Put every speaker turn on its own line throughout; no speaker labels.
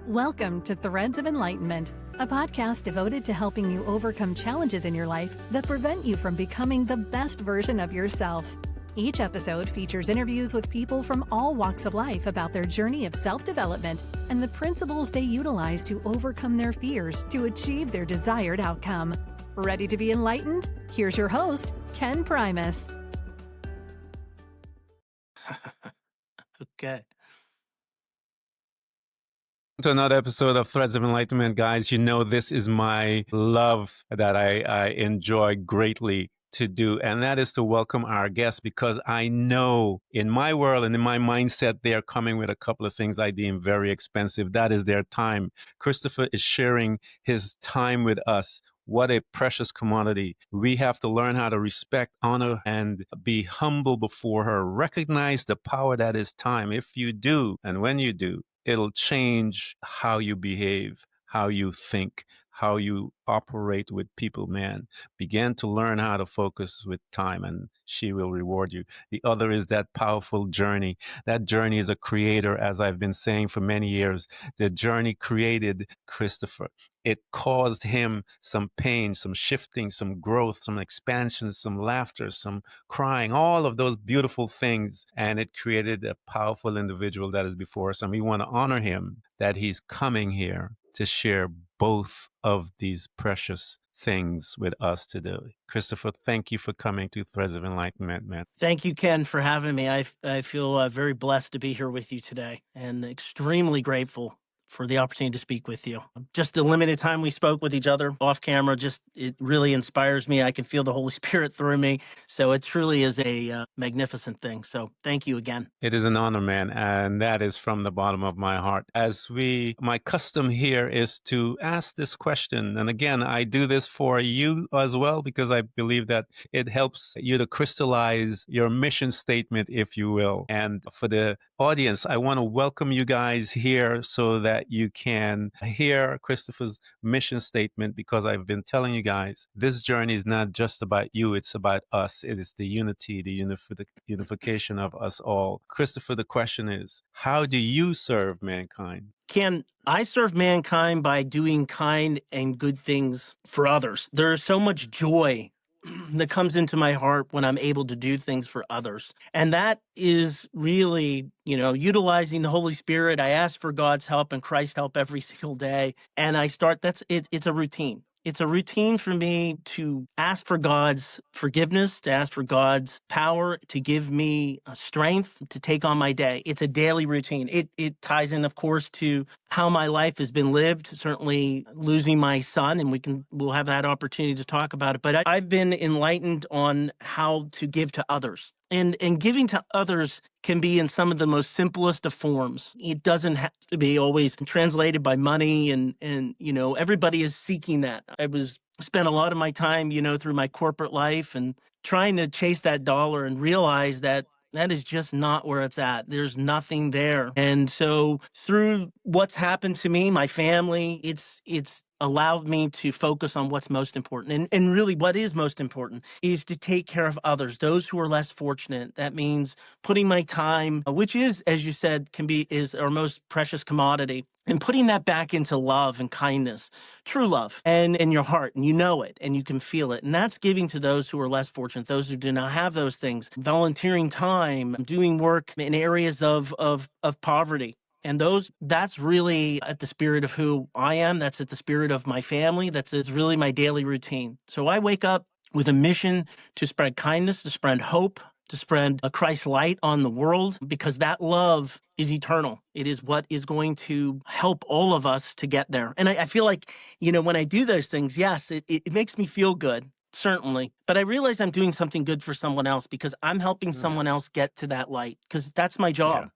Welcome to Threads of Enlightenment, a podcast devoted to helping you overcome challenges in your life that prevent you from becoming the best version of yourself. Each episode features interviews with people from all walks of life about their journey of self-development and the principles they utilize to overcome their fears to achieve their desired outcome. Ready to be enlightened? Here's your host, Ken Primus.
Okay.
To another episode of Threads of Enlightenment, guys. You know, this is my love that I enjoy greatly to do, and that is to welcome our guests, because I know in my world and in my mindset, they are coming with a couple of things I deem very expensive. That is their time. Christopher is sharing his time with us. What a precious commodity. We have to learn how to respect, honor, and be humble before her. Recognize the power that is time. If you do, and when you do, it'll change how you behave, how you think, how you operate with people, man. Begin to learn how to focus with time, and she will reward you. The other is that powerful journey. That journey is a creator, as I've been saying for many years. The journey created Christopher. It caused him some pain, some shifting, some growth, some expansion, some laughter, some crying, all of those beautiful things. And it created a powerful individual that is before us. And we want to honor him that he's coming here to share both of these precious things with us today. Christopher, thank you for coming to Threads of Enlightenment, man.
Thank you, Ken, for having me. I feel very blessed to be here with you today and extremely grateful for the opportunity to speak with you. Just the limited time we spoke with each other off camera, it really inspires me. I can feel the Holy Spirit through me. So it truly is a magnificent thing. So thank you again.
It is an honor, man. And that is from the bottom of my heart. My custom here is to ask this question. And again, I do this for you as well, because I believe that it helps you to crystallize your mission statement, if you will. And for the audience, I want to welcome you guys here so that you can hear Christopher's mission statement, because I've been telling you guys, this journey is not just about you, it's about us. It is the unity, the unification of us all. Christopher, the question is, how do you serve mankind?
Ken, I serve mankind by doing kind and good things for others. There's so much joy that comes into my heart when I'm able to do things for others. And that is really, utilizing the Holy Spirit. I ask for God's help and Christ's help every single day. And it's a routine. It's a routine for me to ask for God's forgiveness, to ask for God's power, to give me strength to take on my day. It's a daily routine. It ties in, of course, to how my life has been lived, certainly losing my son, and we'll have that opportunity to talk about it. But I've been enlightened on how to give to others. And giving to others can be in some of the most simplest of forms. It doesn't have to be always translated by money, and everybody is seeking that. Spent a lot of my time, through my corporate life and trying to chase that dollar and realize that is just not where it's at. There's nothing there. And so through what's happened to me, my family, it's allowed me to focus on what's most important. And really what is most important is to take care of others, those who are less fortunate. That means putting my time, which is, as you said, is our most precious commodity, and putting that back into love and kindness, true love, and in your heart, and you know it, and you can feel it. And that's giving to those who are less fortunate, those who do not have those things, volunteering time, doing work in areas of poverty. And that's really at the spirit of who I am. That's at the spirit of my family. It's really my daily routine. So I wake up with a mission to spread kindness, to spread hope, to spread a Christ light on the world, because that love is eternal. It is what is going to help all of us to get there. And I feel like, when I do those things, yes, it makes me feel good. Certainly. But I realize I'm doing something good for someone else, because I'm helping someone else get to that light, because that's my job.
Yeah.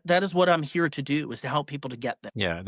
That is what I'm here to do, is to help people to get there.
Yeah,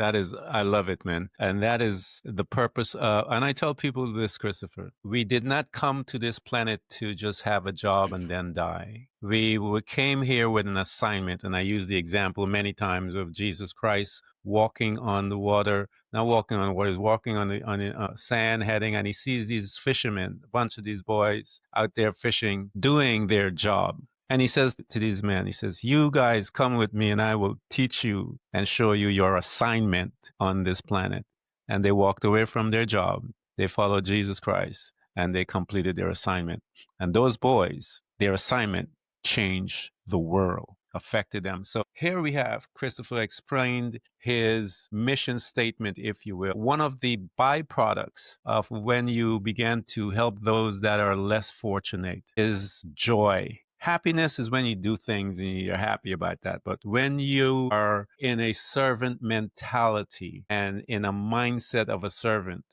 I love it, man. And that is the purpose. And I tell people this, Christopher, we did not come to this planet to just have a job and then die. We came here with an assignment. And I use the example many times of Jesus Christ walking on the water, not walking on the water, he's walking on the sand heading, and he sees these fishermen, a bunch of these boys out there fishing, doing their job. And he says to these men, he says, you guys come with me and I will teach you and show you your assignment on this planet. And they walked away from their job. They followed Jesus Christ and they completed their assignment. And those boys, their assignment changed the world, affected them. So here we have Christopher explained his mission statement, if you will. One of the byproducts of when you begin to help those that are less fortunate is joy. Happiness is when you do things and you're happy about that. But when you are in a servant mentality and in a mindset of a servant,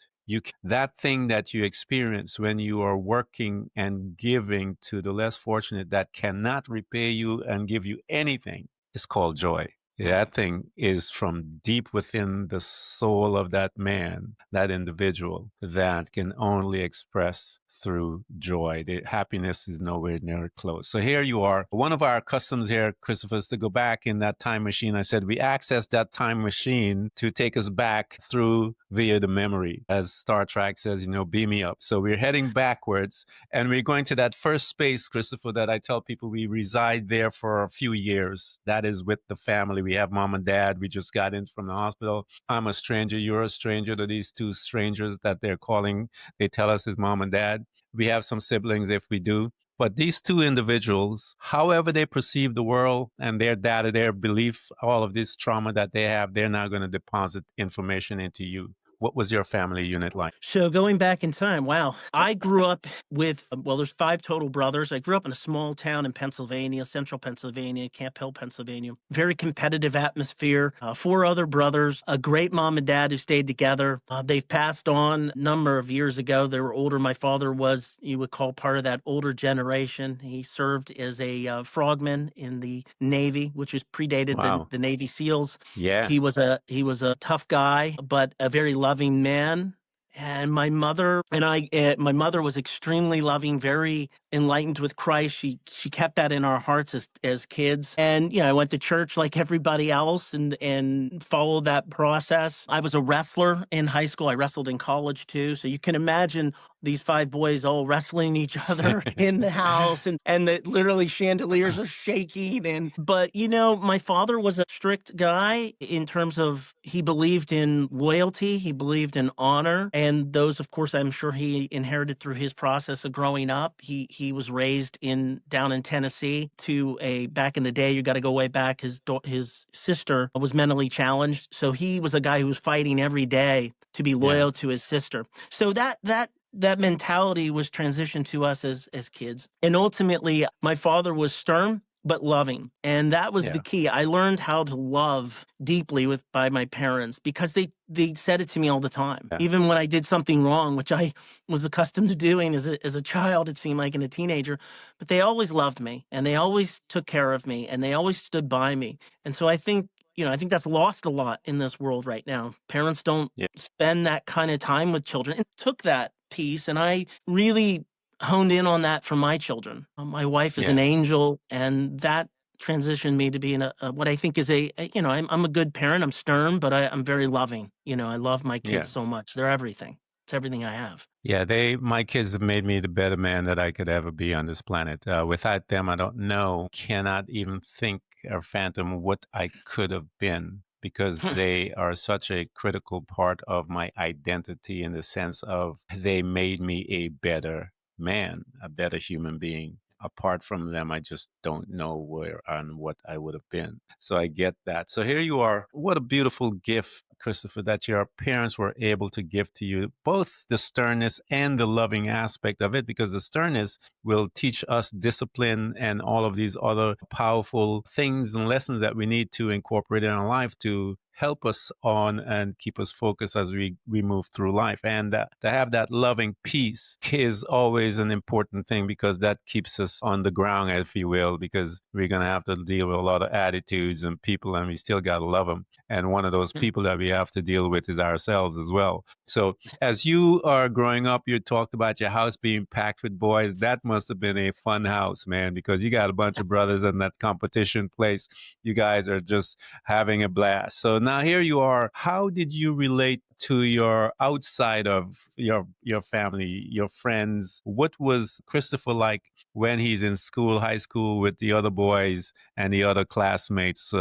that thing that you experience when you are working and giving to the less fortunate that cannot repay you and give you anything is called joy. That thing is from deep within the soul of that man, that individual, that can only express through joy. The happiness is nowhere near close. So here you are. One of our customs here, Christopher, is to go back in that time machine. I said we access that time machine to take us back through via the memory. As Star Trek says, beam me up. So we're heading backwards and we're going to that first space, Christopher, that I tell people we reside there for a few years. That is with the family. We have mom and dad. We just got in from the hospital. I'm a stranger. You're a stranger to these two strangers that they're calling. They tell us is mom and dad. We have some siblings if we do. But these two individuals, however they perceive the world and their data, their belief, all of this trauma that they have, they're now going to deposit information into you. What was your family unit like?
So going back in time, wow. I grew up with, there's 5 total brothers. I grew up in a small town in Pennsylvania, central Pennsylvania, Camp Hill, Pennsylvania. Very competitive atmosphere. 4 other brothers, a great mom and dad who stayed together. They've passed on a number of years ago. They were older. My father was, you would call, part of that older generation. He served as a frogman in the Navy, which was predated
Wow.
the Navy SEALs.
Yeah.
He was a tough guy, but a very loving man. And my mother my mother was extremely loving, very enlightened with Christ. She kept that in our hearts as kids. And I went to church like everybody else and followed that process. I was a wrestler in high school. I wrestled in college too. So you can imagine these 5 boys all wrestling each other in the house, and literally chandeliers are shaking. But my father was a strict guy in terms of he believed in loyalty, he believed in honor, and those, of course, I'm sure he inherited through his process of growing up. He was raised down in Tennessee back in the day. You got to go way back. His sister was mentally challenged, so he was a guy who was fighting every day to be loyal to his sister. So that mentality was transitioned to us as kids. And ultimately, my father was stern but loving. And that was the key. I learned how to love deeply by my parents because they said it to me all the time.
Yeah.
Even when I did something wrong, which I was accustomed to doing as a child, it seemed like, and a teenager, but they always loved me and they always took care of me and they always stood by me. And so I think that's lost a lot in this world right now. Parents don't spend that kind of time with children. It took that piece, and I really honed in on that for my children. My wife is an angel, and that transitioned me to being what I think is I'm a good parent. I'm stern, but I'm very loving. I love my kids so much. They're everything. It's everything I have.
Yeah, my kids have made me the better man that I could ever be on this planet. Without them, I don't know, cannot even think or fathom what I could have been because they are such a critical part of my identity in the sense of they made me a better man, a better human being. Apart from them, I just don't know where and what I would have been. So I get that. So here you are. What a beautiful gift, Christopher, that your parents were able to give to you, both the sternness and the loving aspect of it, because the sternness will teach us discipline and all of these other powerful things and lessons that we need to incorporate in our life to help us on and keep us focused as we move through life. And to have that loving peace is always an important thing because that keeps us on the ground, if you will, because we're going to have to deal with a lot of attitudes and people, and we still got to love them. And one of those people that we have to deal with is ourselves as well. So as you are growing up, you talked about your house being packed with boys. That must have been a fun house, man, because you got a bunch of brothers in that competition place. You guys are just having a blast. So now here you are. How did you relate to your outside of your family, your friends? What was Christopher like when he's in school, high school, with the other boys and the other classmates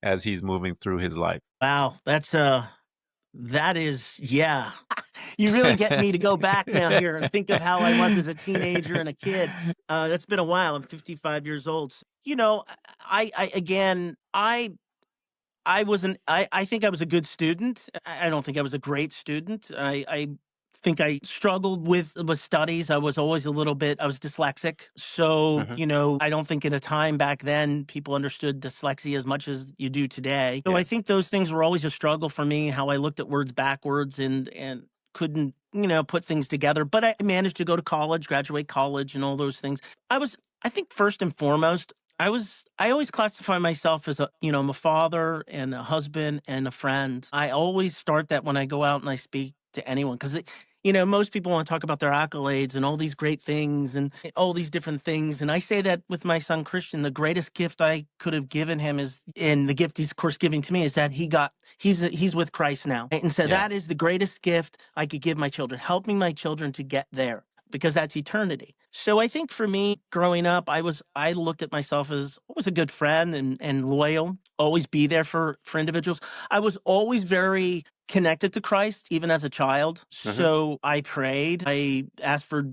as he's moving through his life?
Wow, that is, yeah. You really get me to go back now here and think of how I was as a teenager and a kid. That's been a while. I'm 55 years old. I again, I wasn't. I think I was a good student. I don't think I was a great student. I think I struggled with studies. I was always a little bit. I was dyslexic, so
Hmm.
I don't think in a time back then people understood dyslexia as much as you do today. So I
Yeah.
think those things were always a struggle for me. How I looked at words backwards and couldn't put things together. But I managed to go to college, graduate college, and all those things. I was. I think first and foremost, I always classify myself as I'm a father and a husband and a friend. I always start that when I go out and I speak to anyone because most people want to talk about their accolades and all these great things and all these different things. And I say that with my son Christian, the greatest gift I could have given him is, and the gift he's of course giving to me, is that he's with Christ now. And so
Yeah.
that is the greatest gift I could give my children, helping my children to get there because that's eternity. So I think for me growing up, I looked at myself as always a good friend and loyal, always be there for individuals. I was always very connected to Christ, even as a child.
Hmm.
So I prayed. I asked for,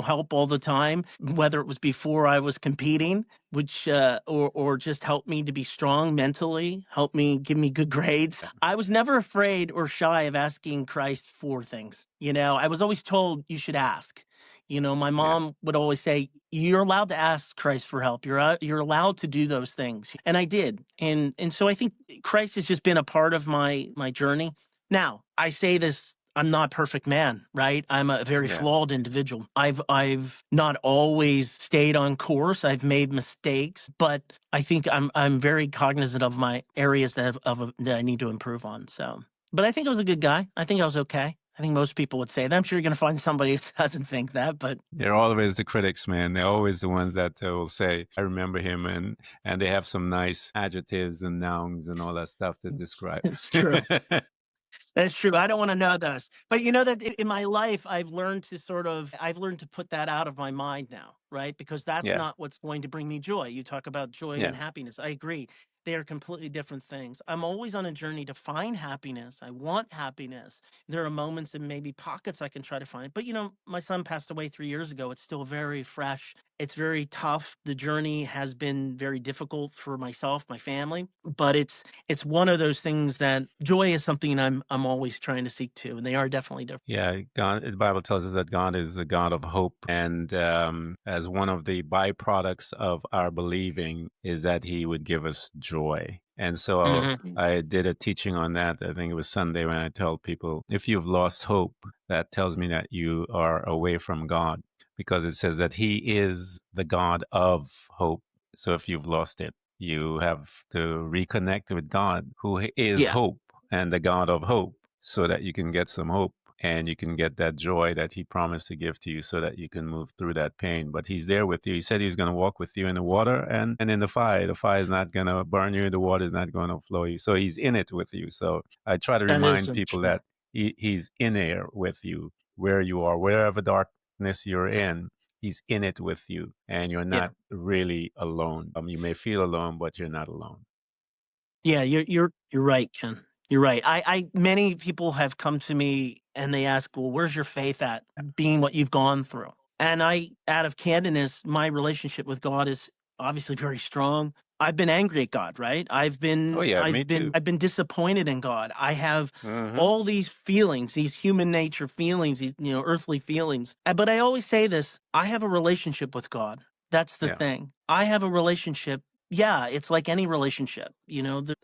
help all the time, whether it was before I was competing, which or just help me to be strong mentally, help me give me good grades. I was never afraid or shy of asking Christ for things. I was always told you should ask. My
Yeah.
mom would always say, "You're allowed to ask Christ for help. You're allowed to do those things," and I did. And so I think Christ has just been a part of my journey. Now I say this. I'm not a perfect man, right? I'm a very
Yeah.
flawed individual. I've not always stayed on course. I've made mistakes, but I think I'm very cognizant of my areas that I need to improve on. So, but I think I was a good guy. I think I was okay. I think most people would say that. I'm sure you're going to find somebody who doesn't think that, but
They're always the critics, man. They're always the ones that will say, "I remember him," and they have some nice adjectives and nouns and all that stuff to describe.
it's true. That's true. I don't want to know those. But that in my life, I've learned to put that out of my mind now, right? Because that's
Yeah.
not what's going to bring me joy. You talk about joy
Yeah.
and happiness. I agree. They are completely different things. I'm always on a journey to find happiness. I want happiness. There are moments and maybe pockets I can try to find. But my son passed away 3 years ago. It's still very fresh. It's very tough. The journey has been very difficult for myself, my family, but it's one of those things that joy is something I'm always trying to seek to, and they are definitely different.
Yeah, God, the Bible tells us that God is the God of hope, and as one of the byproducts of our believing is that He would give us joy. And so
Hmm.
I did a teaching on that. I think it was Sunday when I told people, if you've lost hope, that tells me that you are away from God, because it says that He is the God of hope. So if you've lost it, you have to reconnect with God, who is
Yeah,
hope and the God of hope, so that you can get some hope and you can get that joy that He promised to give to you, so that you can move through that pain. But He's there with you. He said He's going to walk with you in the water and in the fire. The fire is not going to burn you, the water is not going to flow you. So He's in it with you. So I try to
that is
remind
so
people
true.
that He's in there with you where you are, wherever darkness you're in. He's in it with you, and you're
Yeah.
not really alone. You may feel alone, but you're not alone.
Yeah, you're right, Ken. You're right. I many people have come to me and they ask, "Well, where's your faith at?" Being what you've gone through. And out of candidness, my relationship with God is obviously very strong. I've been angry at God, right?
Oh yeah, me too.
I've been disappointed in God. I have
Hmm.
all these feelings, these human nature feelings, these earthly feelings. But I always say this, I have a relationship with God. That's the
Yeah.
thing. I have a relationship. Yeah, it's like any relationship.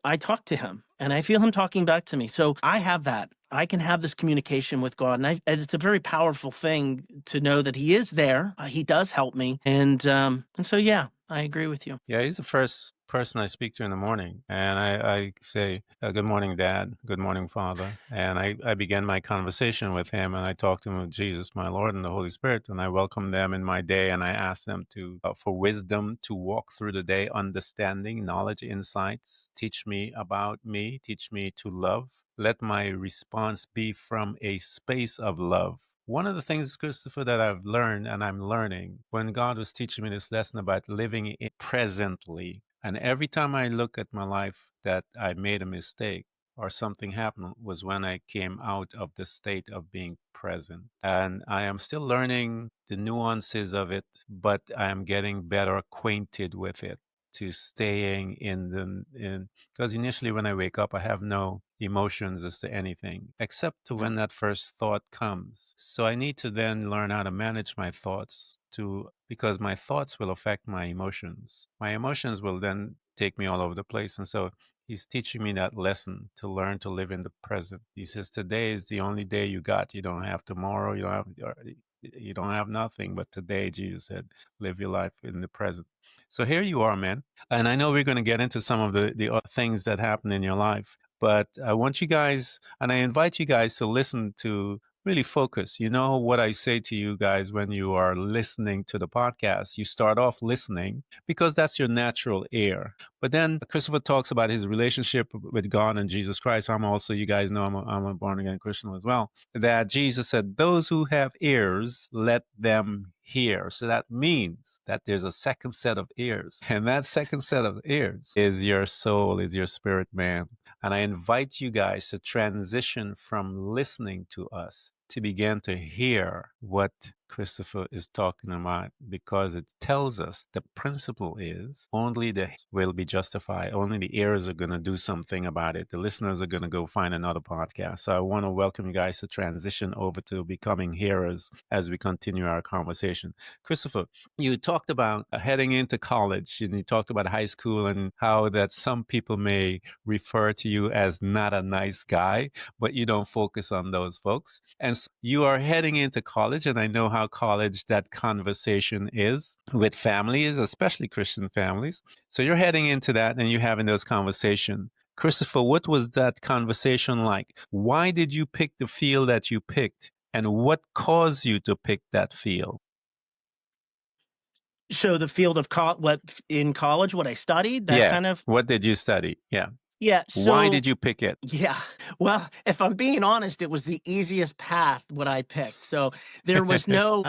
I talk to him and I feel him talking back to me. So I have that. I can have this communication with God, and it's a very powerful thing to know that He is there. He does help me, and so yeah, I agree with you.
Yeah, He's the first person I speak to in the morning. And I say, good morning, Dad. Good morning, Father. And I begin my conversation with him, and I talk to him with Jesus, my Lord, and the Holy Spirit. And I welcome them in my day, and I ask them for wisdom to walk through the day, understanding, knowledge, insights. Teach me about me. Teach me to love. Let my response be from a space of love. One of the things, Christopher, that I've learned and I'm learning when God was teaching me this lesson about living it presently, and every time I look at my life that I made a mistake or something happened was when I came out of the state of being present. And I am still learning the nuances of it, but I am getting better acquainted with it, to staying because initially when I wake up, I have no emotions as to anything except to when that first thought comes. So I need to then learn how to manage my thoughts because my thoughts will affect my emotions. My emotions will then take me all over the place. And so he's teaching me that lesson to learn to live in the present. He says, today is the only day you got. You don't have tomorrow. You don't have nothing but today. Jesus said, live your life in the present. So here you are, man. And I know we're going to get into some of the other things that happen in your life, but I want you guys, and I invite you guys to listen to really focus. You know what I say to you guys when you are listening to the podcast? You start off listening because that's your natural ear. But then Christopher talks about his relationship with God and Jesus Christ. I'm also, you guys know, I'm a born again Christian as well. That Jesus said, those who have ears, let them hear. So that means that there's a second set of ears. And that second set of ears is your soul, is your spirit, man. And I invite you guys to transition from listening to us to begin to hear what Christopher is talking about, because it tells us the principle is only the will be justified. Only the ears are going to do something about it. The listeners are going to go find another podcast. So I want to welcome you guys to transition over to becoming hearers as we continue our conversation. Christopher, you talked about heading into college, and you talked about high school and how that some people may refer to you as not a nice guy, but you don't focus on those folks. And so you are heading into college, and I know how college that conversation is with families, especially Christian families. So you're heading into that and you're having those conversations. Christopher, what was that conversation like? Why did you pick the field that you picked? And what caused you to pick that field?
So the field of what in college, what I studied, that
Yeah.
kind of.
What did you study? Yeah.
Yeah.
Why
So
did you pick it?
yeah. Well, if I'm being honest, it was the easiest path what I picked. So there was no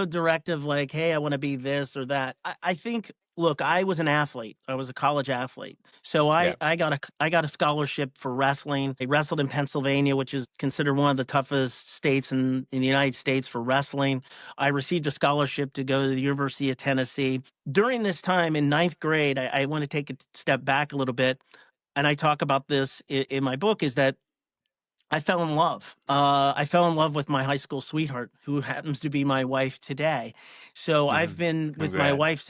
directive like, hey, I want to be this or that. I think, look, I was an athlete. I was a college athlete. So
Yeah.
I got a scholarship for wrestling. I wrestled in Pennsylvania, which is considered one of the toughest states in the United States for wrestling. I received a scholarship to go to the University of Tennessee. During this time in ninth grade, I want to take a step back a little bit, and I talk about this in my book, is that I fell in love. I fell in love with my high school sweetheart, who happens to be my wife today. So I've been with my
Congrats.
wife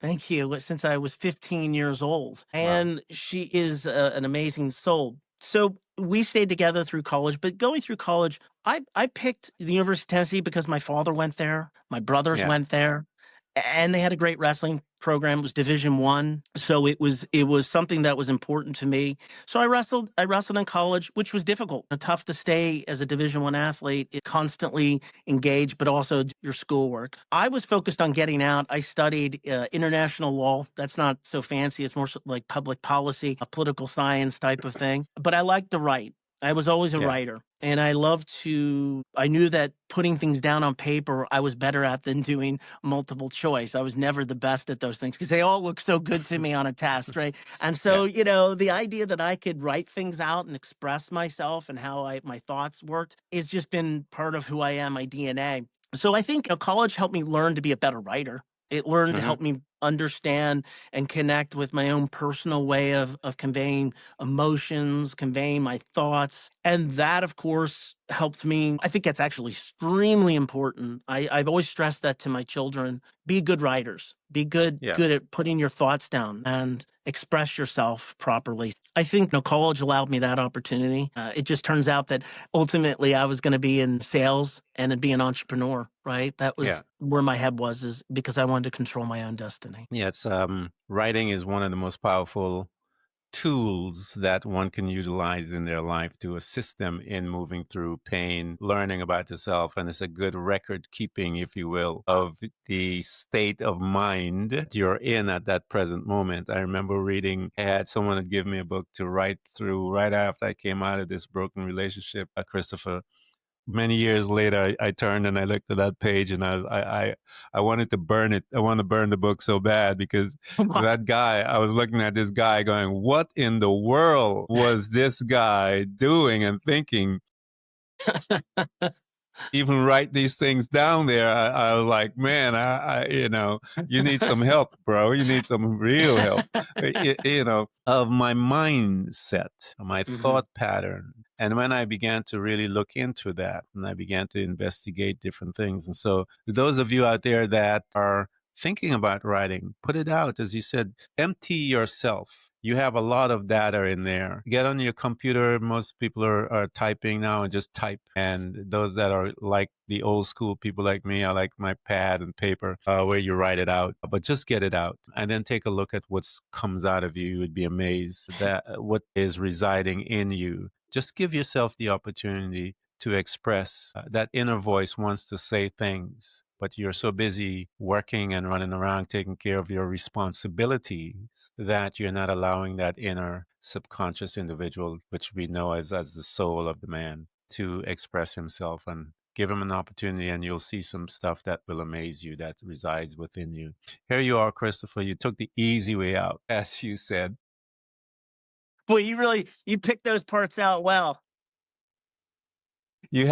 thank you, since I was 15 years old.
Wow.
And she is an amazing soul. So we stayed together through college, but going through college, I picked the University of Tennessee because my father went there, my brothers
Yeah.
went there, and they had a great wrestling program. It was Division I, so it was something that was important to me. So I wrestled in college, which was difficult, tough to stay as a Division I athlete, constantly engaged, but also your schoolwork. I was focused on getting out. I studied international law. That's not so fancy. It's more like public policy, a political science type of thing. But I like to write. I was always a
Yeah.
writer, and I knew that putting things down on paper, I was better at than doing multiple choice. I was never the best at those things because they all look so good to me on a test, right? And so, the idea that I could write things out and express myself and how my thoughts worked has just been part of who I am, my DNA. So I think college helped me learn to be a better writer. It learned to help me understand and connect with my own personal way of conveying emotions, conveying my thoughts. And that, of course, helped me. I think that's actually extremely important. I've always stressed that to my children. Be good writers. Be good at putting your thoughts down and express yourself properly. I think college allowed me that opportunity. It just turns out that ultimately I was going to be in sales and be an entrepreneur, right? That was where my head was, is because I wanted to control my own destiny. destiny.
Yeah, it's writing is one of the most powerful tools that one can utilize in their life to assist them in moving through pain, learning about yourself. And it's a good record keeping, if you will, of the state of mind you're in at that present moment. I remember reading, I had someone give me a book to write through right after I came out of this broken relationship, Christopher. Many years later, I turned and I looked at that page, and I wanted to burn it. I wanted to burn the book so bad, because that guy, I was looking at this guy going, what in the world was this guy doing and thinking? Even write these things down there. I was like, man, you need some help, bro. You need some real help, of my mindset, my thought pattern. And when I began to really look into that, and I began to investigate different things. And so those of you out there that are thinking about writing, put it out. As you said, empty yourself. You have a lot of data in there. Get on your computer. Most people are typing now, and just type. And those that are like the old school people like me, I like my pad and paper where you write it out. But just get it out and then take a look at what comes out of you. You would be amazed that what is residing in you. Just give yourself the opportunity to express. That inner voice wants to say things, but you're so busy working and running around taking care of your responsibilities that you're not allowing that inner subconscious individual, which we know as the soul of the man, to express himself. And give him an opportunity, and you'll see some stuff that will amaze you that resides within you. Here you are, Christopher. You took the easy way out, as you said.
Boy, you picked those parts out well.
You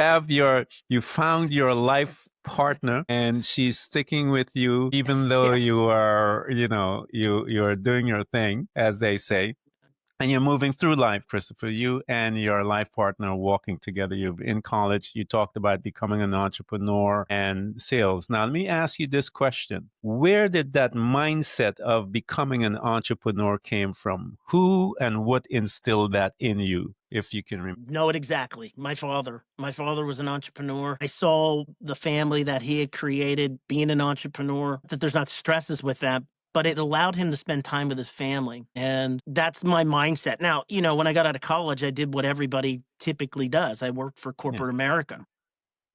found your life partner, and she's sticking with you even though
Yes.
you are, you're doing your thing, as they say. And you're moving through life, Christopher. You and your life partner are walking together. You're in college. You talked about becoming an entrepreneur and sales. Now, let me ask you this question. Where did that mindset of becoming an entrepreneur came from? Who and what instilled that in you, if you can remember?
Know it exactly. My father. My father was an entrepreneur. I saw the family that he had created being an entrepreneur, that there's not stresses with that, but it allowed him to spend time with his family. And that's my mindset. Now, when I got out of college, I did what everybody typically does. I worked for
Yeah.
corporate America.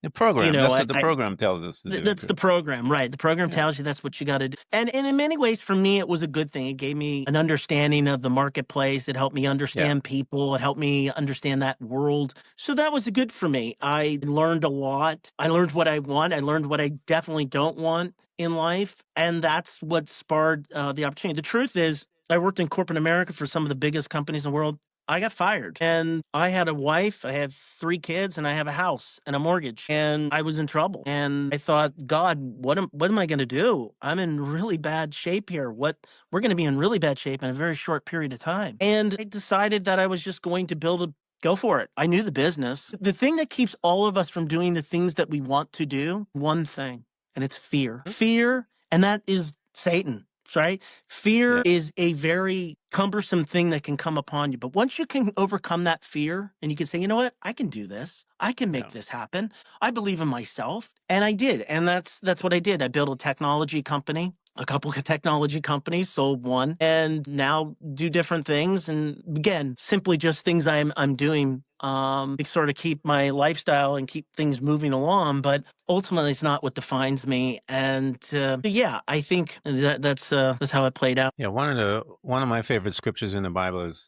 The program. That's what the
I
program tells us to do.
That's the program, right? The program
Yeah.
tells you that's what you got to do. And in many ways, for me, it was a good thing. It gave me an understanding of the marketplace. It helped me understand people. It helped me understand that world. So that was good for me. I learned a lot. I learned what I want. I learned what I definitely don't want in life. And that's what sparred the opportunity. The truth is, I worked in corporate America for some of the biggest companies in the world. I got fired, and I had a wife, I have 3 kids, and I have a house and a mortgage, and I was in trouble. And I thought, God, what am I going to do? I'm in really bad shape here. We're going to be in really bad shape in a very short period of time. And I decided that I was just going to go for it. I knew the business. The thing that keeps all of us from doing the things that we want to do, one thing, and it's fear. Fear, and that is Satan. Right? Fear is a very cumbersome thing that can come upon you. But once you can overcome that fear and you can say, you know what, I can do this. I can make this happen. I believe in myself. And I did. And that's what I did. I built a technology company. A couple of technology companies, sold one, and now do different things. And again, simply just things I'm doing to sort of keep my lifestyle and keep things moving along. But ultimately, it's not what defines me. And I think that's how it played out.
Yeah, one of my favorite scriptures in the Bible is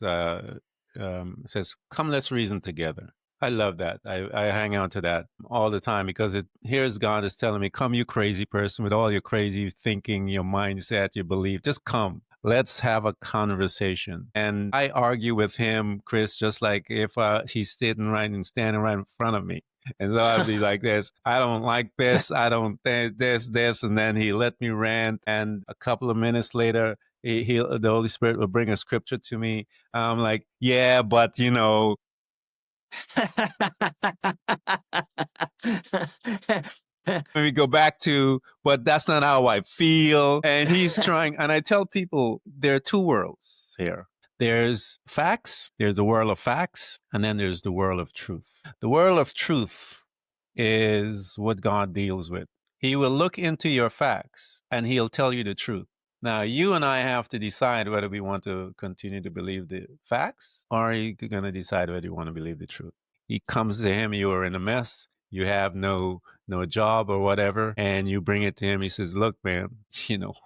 says, "Come, let's reason together." I love that. I hang on to that all the time, because here's God is telling me, "Come, you crazy person, with all your crazy thinking, your mindset, your belief. Just come. Let's have a conversation." And I argue with him, Chris, just like if he's standing right in front of me. And so I'd be like this, I don't like this, I don't think this. And then he let me rant. And a couple of minutes later, the Holy Spirit will bring a scripture to me. I'm like, yeah, but we go back to, but that's not how I feel. And he's trying. And I tell people there are 2 worlds here. There's facts, there's the world of facts, and then there's the world of truth. The world of truth is what God deals with. He will look into your facts and he'll tell you the truth. Now, you and I have to decide whether we want to continue to believe the facts or are you going to decide whether you want to believe the truth. He comes to him, you are in a mess, you have no job or whatever, and you bring it to him. He says, "Look, man,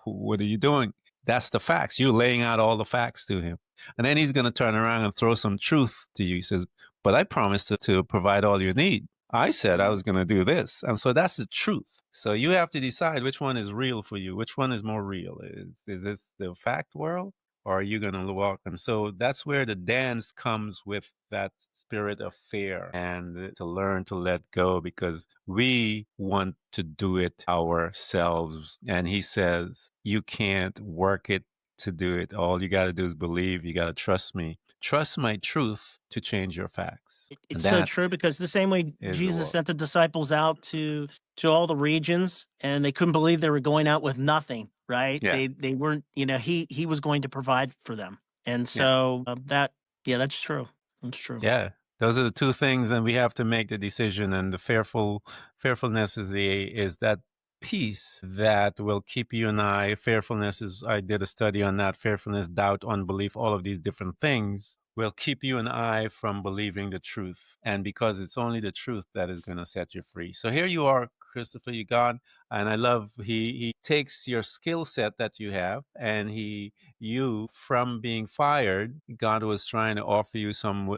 what are you doing?" That's the facts. You're laying out all the facts to him. And then he's going to turn around and throw some truth to you. He says, "But I promised to provide all you need. I said I was going to do this." And so that's the truth. So you have to decide which one is real for you. Which one is more real? Is this the fact world or are you going to walk? And so that's where the dance comes with that spirit of fear and to learn to let go because we want to do it ourselves. And he says, you can't work it to do it. All you got to do is believe. You got to trust me. Trust my truth to change your facts.
It's
And
so
that
true because the same way
is the
Jesus
work.
sent the disciples out to all the regions, and they couldn't believe they were going out with nothing. Right?
Yeah.
They weren't. He was going to provide for them, and
Yeah.
so that's true. That's true.
Yeah, those are the two things, and we have to make the decision. And the fearfulness is that peace that will keep you and I. Fearfulness is I did a study on that. Fearfulness, doubt, unbelief, all of these different things will keep you and I from believing the truth. And because it's only the truth that is going to set you free. So here you are, Christopher, you God, and I love he takes your skill set that you have and you from being fired, God was trying to offer you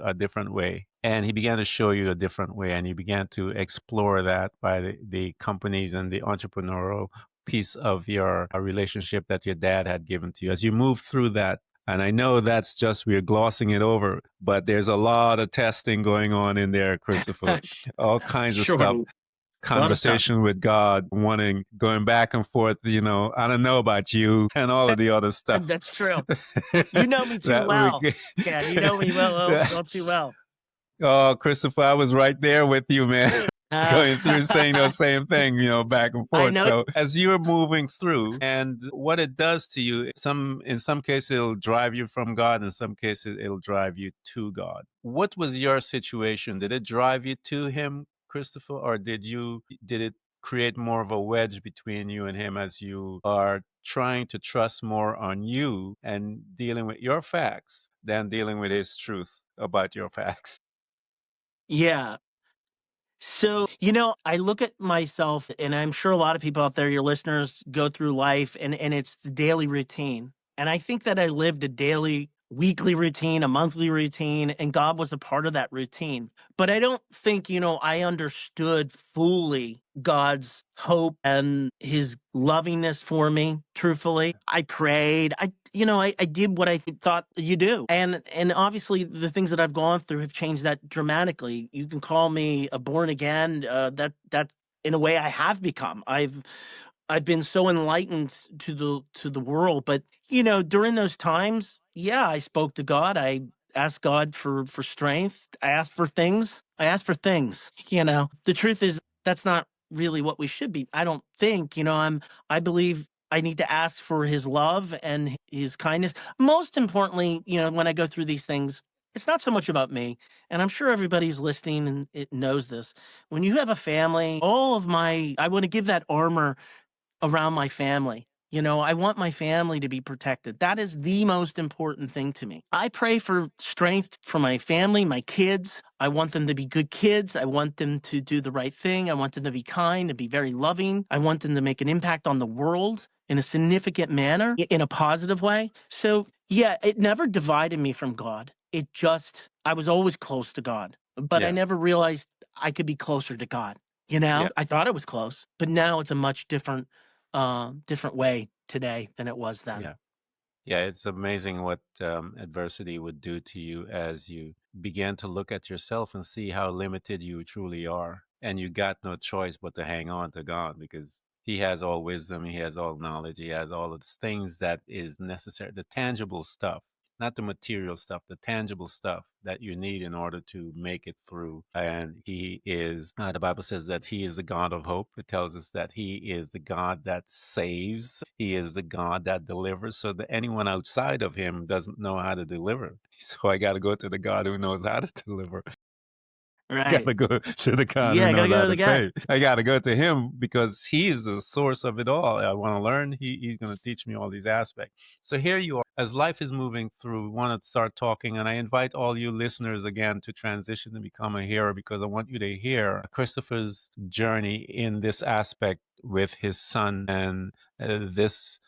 a different way. And he began to show you a different way. And you began to explore that by the companies and the entrepreneurial piece of your relationship that your dad had given to you. As you move through that, and I know that's just, we're glossing it over, but there's a lot of testing going on in there, Christopher. All kinds of
Sure.
stuff,
A lot of stuff.
conversation with God, going back and forth, I don't know about you, and all of the other stuff.
That's true. You know me too
that we
well, Ken. You know me well too well.
Oh, Christopher, I was right there with you, man.
Uh,
Going through saying the same thing, back and
I
forth.
know.
So as you're moving through and what it does to you, in some cases it'll drive you from God, in some cases it'll drive you to God. What was your situation? Did it drive you to him, Christopher, or did it create more of a wedge between you and him as you are trying to trust more on you and dealing with your facts than dealing with his truth about your facts?
Yeah. So, I look at myself, and I'm sure a lot of people out there, your listeners, go through life, and it's the daily routine. And I think that I lived a daily, weekly routine, a monthly routine, and God was a part of that routine. But I don't think, I understood fully God's hope and his lovingness for me, truthfully. I prayed. I did what I thought you do. And obviously the things that I've gone through have changed that dramatically. You can call me a born again. That's in a way I have become. I've been so enlightened to the world, but during those times, yeah, I spoke to God. I asked God for strength. I asked for things. I asked for things. The truth is that's not really what we should be. I don't think. I believe I need to ask for his love and his kindness. Most importantly, when I go through these things, it's not so much about me. And I'm sure everybody's listening and it knows this. When you have a family, I want to give that armor around my family. I want my family to be protected. That is the most important thing to me. I pray for strength for my family, my kids. I want them to be good kids. I want them to do the right thing. I want them to be kind, to be very loving. I want them to make an impact on the world in a significant manner, in a positive way. So, yeah, it never divided me from God. I was always close to God, but I
Yeah.
never realized I could be closer to God.
Yeah.
I thought it was close, but now it's a much different way today than it was then.
Yeah. Yeah, it's amazing what adversity would do to you as you begin to look at yourself and see how limited you truly are. And you got no choice but to hang on to God because He has all wisdom, He has all knowledge, He has all of the things that is necessary, the tangible stuff, not the material stuff, the tangible stuff that you need in order to make it through. And He is, the Bible says that He is the God of hope. It tells us that He is the God that saves, He is the God that delivers, so that anyone outside of Him doesn't know how to deliver. So I got to go to the God who knows how to deliver.
Right.
Gotta go to the con who
Yeah, gotta
knows
go
how
to the
to
guy.
save. I gotta go to him because he is the source of it all. I want to learn. He's gonna teach me all these aspects. So here you are. As life is moving through, we want to start talking, and I invite all you listeners again to transition and become a hero because I want you to hear Christopher's journey in this aspect with his son and this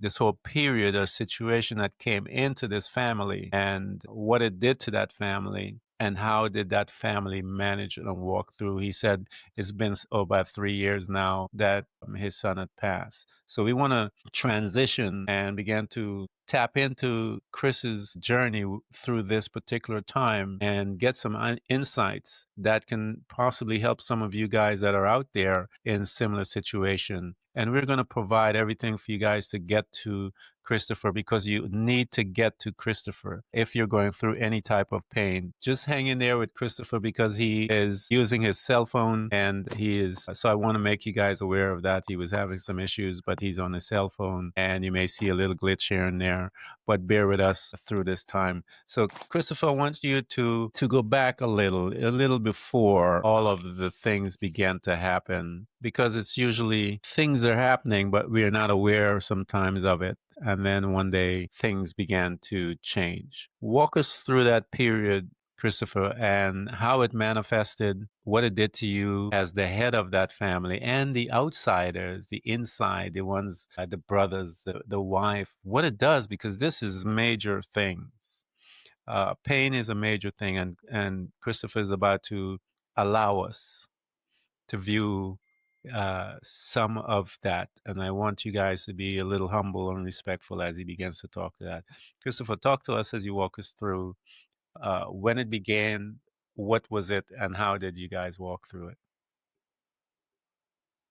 this whole period or situation that came into this family and what it did to that family and how did that family manage and walk through. He said it's been about 3 years now that his son had passed. So we want to transition and begin to tap into Chris's journey through this particular time and get some insights that can possibly help some of you guys that are out there in similar situation. And we're going to provide everything for you guys to get to Christopher because you need to get to Christopher if you're going through any type of pain. Just hang in there with Christopher because he is using his cell phone and so I want to make you guys aware of that. He was having some issues, but he's on his cell phone and you may see a little glitch here and there, but bear with us through this time. So Christopher, I want you to go back a little before all of the things began to happen because it's usually things are happening, but we are not aware sometimes of it. And then one day things began to change. Walk us through that period, Christopher, and how it manifested, what it did to you as the head of that family and the outsiders, the inside, the ones, the brothers, the wife, what it does, because this is major things. Pain is a major thing, and Christopher is about to allow us to view some of that. And I want you guys to be a little humble and respectful as he begins to talk to that. Christopher, talk to us as you walk us through when it began, what was it, and how did you guys walk through it?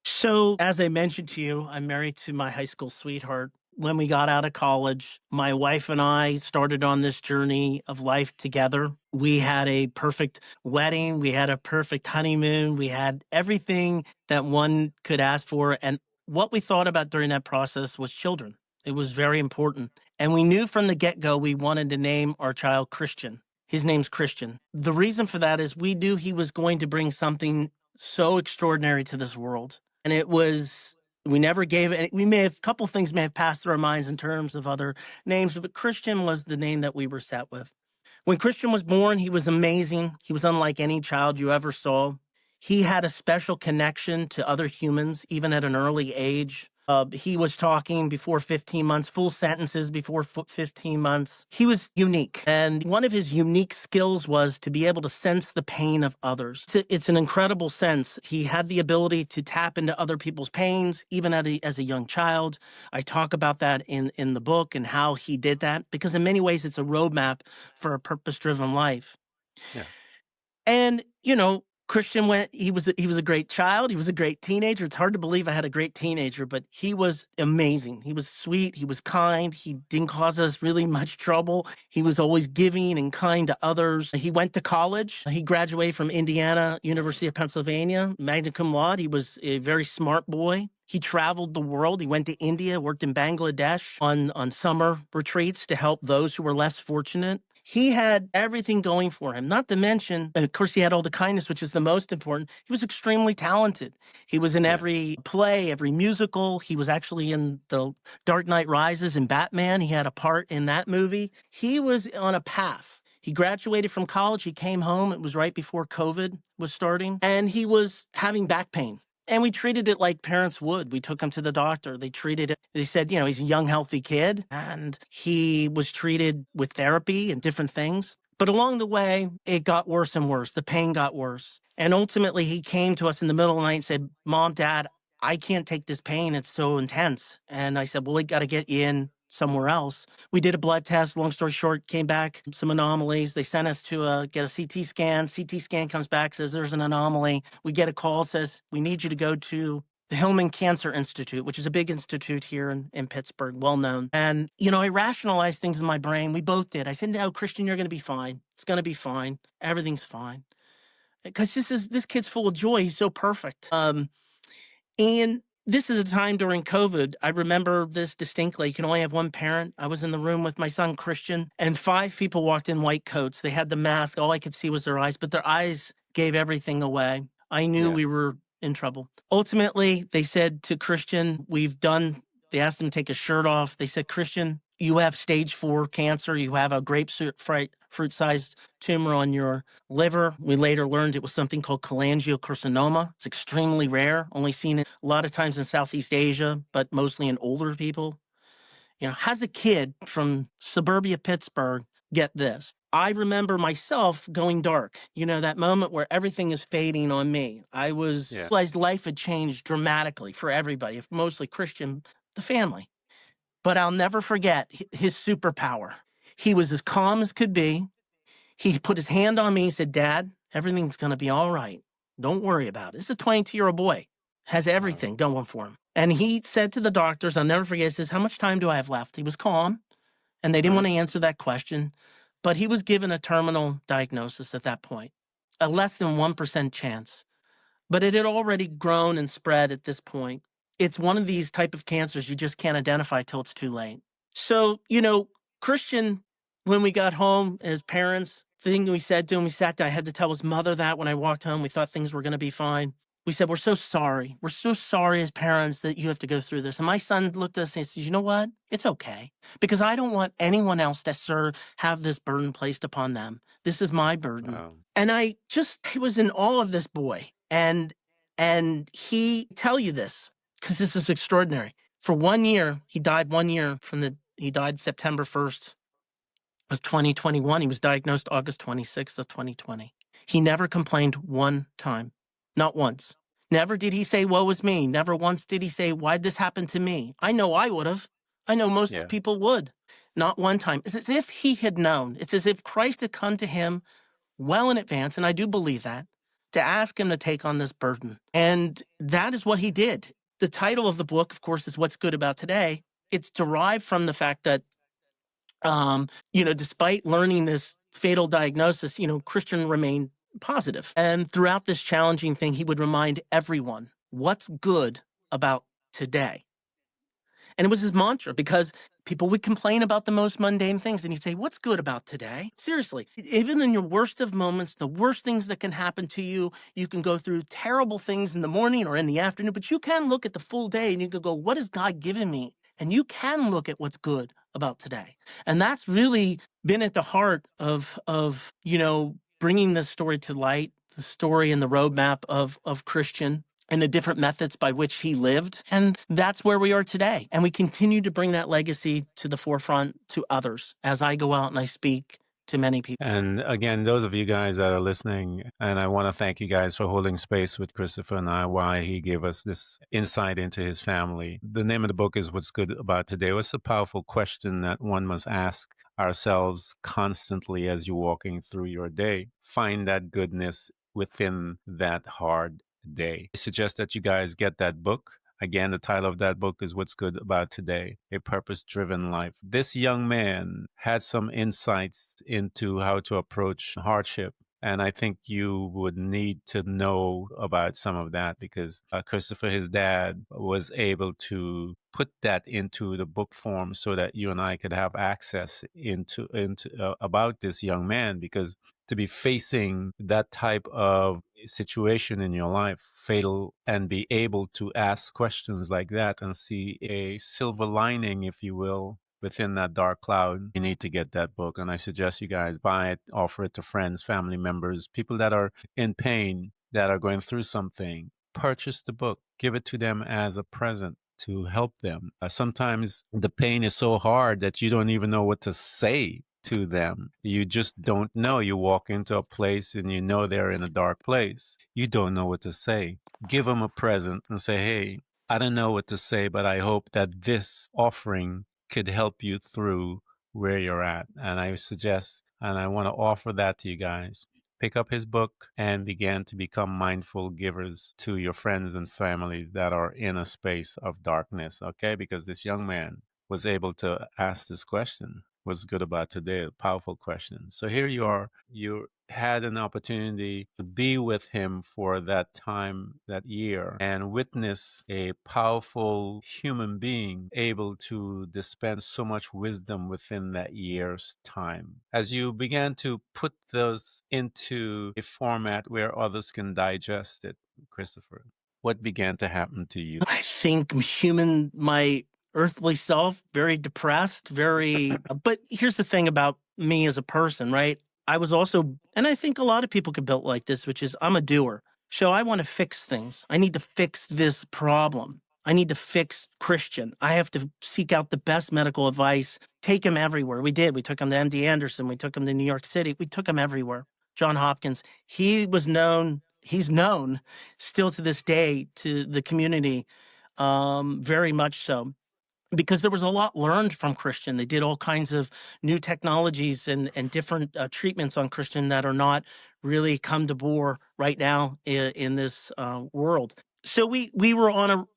So, as I mentioned to you, I'm married to my high school sweetheart. When we got out of college, my wife and I started on this journey of life together. We had a perfect wedding, we had a perfect honeymoon, we had everything that one could ask for. And what we thought about during that process was children. It was very important. And we knew from the get go we wanted to name our child Christian. His name's Christian. The reason for that is we knew he was going to bring something so extraordinary to this world. And it was, we never gave it, we may have, a couple things may have passed through our minds in terms of other names, but Christian was the name that we were set with. When Christian was born, he was amazing. He was unlike any child you ever saw. He had a special connection to other humans, even at an early age. He was talking before 15 months, full sentences before 15 months. He was unique. And one of his unique skills was to be able to sense the pain of others. It's an incredible sense. He had the ability to tap into other people's pains, even as a young child. I talk about that in the book and how he did that, because in many ways, it's a roadmap for a purpose-driven life.
Yeah.
And, Christian he was a great child. He was a great teenager. It's hard to believe I had a great teenager, but he was amazing. He was sweet. He was kind. He didn't cause us really much trouble. He was always giving and kind to others. He went to college. He graduated from Indiana, University of Pennsylvania, magna cum laude. He was a very smart boy. He traveled the world. He went to India, worked in Bangladesh on summer retreats to help those who were less fortunate. He had everything going for him, not to mention, of course, he had all the kindness, which is the most important. He was extremely talented. He was in
Yeah.
every play, every musical. He was actually in the Dark Knight Rises and Batman. He had a part in that movie. He was on a path. He graduated from college. He came home. It was right before COVID was starting, and he was having back pain. And we treated it like parents would. We took him to the doctor. They said, he's a young, healthy kid, and he was treated with therapy and different things. But along the way, it got worse and worse. The pain got worse. And ultimately, he came to us in the middle of the night and said, Mom, Dad, I can't take this pain. It's so intense. And I said, well, we got to get you in somewhere else. We did a blood test. Long story short, came back some anomalies. They sent us to get a CT scan. CT scan comes back, says there's an anomaly. We get a call, says we need you to go to the Hillman Cancer Institute, which is a big institute here in Pittsburgh, well known. And, I rationalized things in my brain. We both did. I said, no, Christian, you're going to be fine. It's going to be fine. Everything's fine. Because this kid's full of joy. He's so perfect. And This is a time during COVID. I remember this distinctly. You can only have one parent. I was in the room with my son, Christian, and 5 people walked in white coats. They had the mask. All I could see was their eyes, but their eyes gave everything away. I knew
Yeah.
we were in trouble. Ultimately, they said to Christian, they asked him to take his shirt off. They said, Christian, you have stage 4 cancer. You have a fruit-sized tumor on your liver. We later learned it was something called cholangiocarcinoma. It's extremely rare, only seen a lot of times in Southeast Asia, but mostly in older people. How's a kid from suburbia Pittsburgh get this? I remember myself going dark, that moment where everything is fading on me. I realized life had changed dramatically for everybody, mostly Christian, the family. But I'll never forget his superpower. He was as calm as could be. He put his hand on me and said, Dad, everything's going to be all right. Don't worry about it. This is a 22-year-old boy, has everything going for him. And he said to the doctors, I'll never forget, he says, how much time do I have left? He was calm, and they didn't want to answer that question. But he was given a terminal diagnosis at that point, a less than 1% chance. But it had already grown and spread at this point. It's one of these type of cancers you just can't identify till it's too late. So, Christian, when we got home as parents, the thing we said to him, we sat down, I had to tell his mother that when I walked home, we thought things were going to be fine. We said, we're so sorry. We're so sorry as parents that you have to go through this. And my son looked at us and said, you know what? It's okay. Because I don't want anyone else to have this burden placed upon them. This is my burden.
Wow.
And I was in awe of this boy. And he tell you this, because this is extraordinary. For 1 year, he died 1 year he died September 1st of 2021. He was diagnosed August 26th of 2020. He never complained one time, not once. Never did he say, woe is me. Never once did he say, why'd this happen to me? I know I would have. I know most people would. Not one time. It's as if he had known. It's as if Christ had come to him well in advance, and I do believe that, to ask him to take on this burden. And that is what he did. The title of the book, of course, is What's Good About Today. It's derived from the fact that, despite learning this fatal diagnosis, Christian remained positive. And throughout this challenging thing, he would remind everyone what's good about today. And it was his mantra, because people would complain about the most mundane things. And he'd say, what's good about today? Seriously, even in your worst of moments, the worst things that can happen to you, you can go through terrible things in the morning or in the afternoon, but you can look at the full day and you can go, what has God given me? And you can look at what's good about today. And that's really been at the heart of bringing this story to light, the story and the roadmap of Christian, and the different methods by which he lived. And that's where we are today. And we continue to bring that legacy to the forefront to others as I go out and I speak to many people.
And again, those of you guys that are listening, and I want to thank you guys for holding space with Christopher and I while he gave us this insight into his family. The name of the book is What's Good About Today. It's a powerful question that one must ask ourselves constantly as you're walking through your day. Find that goodness within that hard day. I suggest that you guys get that book. Again, the title of that book is What's Good About Today, A Purpose-Driven Life. This young man had some insights into how to approach hardship. And I think you would need to know about some of that, because Christopher, his dad, was able to put that into the book form so that you and I could have access into about this young man, because to be facing that type of situation in your life, fatal, and be able to ask questions like that and see a silver lining, if you will, within that dark cloud, you need to get that book. And I suggest you guys buy it, offer it to friends, family members, people that are in pain, that are going through something. Purchase the book, give it to them as a present to help them. Sometimes the pain is so hard that you don't even know what to say to them. You just don't know. You walk into a place and you know they're in a dark place. You don't know what to say. Give them a present and say, hey, I don't know what to say, but I hope that this offering could help you through where you're at. And I suggest, and I want to offer that to you guys. Pick up his book and begin to become mindful givers to your friends and families that are in a space of darkness, okay? Because this young man was able to ask this question, what's good about today? A powerful question. So here you are, you're had an opportunity to be with him for that time, that year, and witness a powerful human being able to dispense so much wisdom within that year's time. As you began to put those into a format where others can digest it, Christopher, what began to happen to you?
I think my earthly self, very depressed, but here's the thing about me as a person, right? I was also, and I think a lot of people could build like this, which is I'm a doer. So I want to fix things. I need to fix this problem. I need to fix Christian. I have to seek out the best medical advice, take him everywhere. We did. We took him to MD Anderson. We took him to New York City. We took him everywhere. John Hopkins. He's known still to this day to the community, very much so, because there was a lot learned from Christian. They did all kinds of new technologies and different treatments on Christian that are not really come to bore right now in this world. So we were on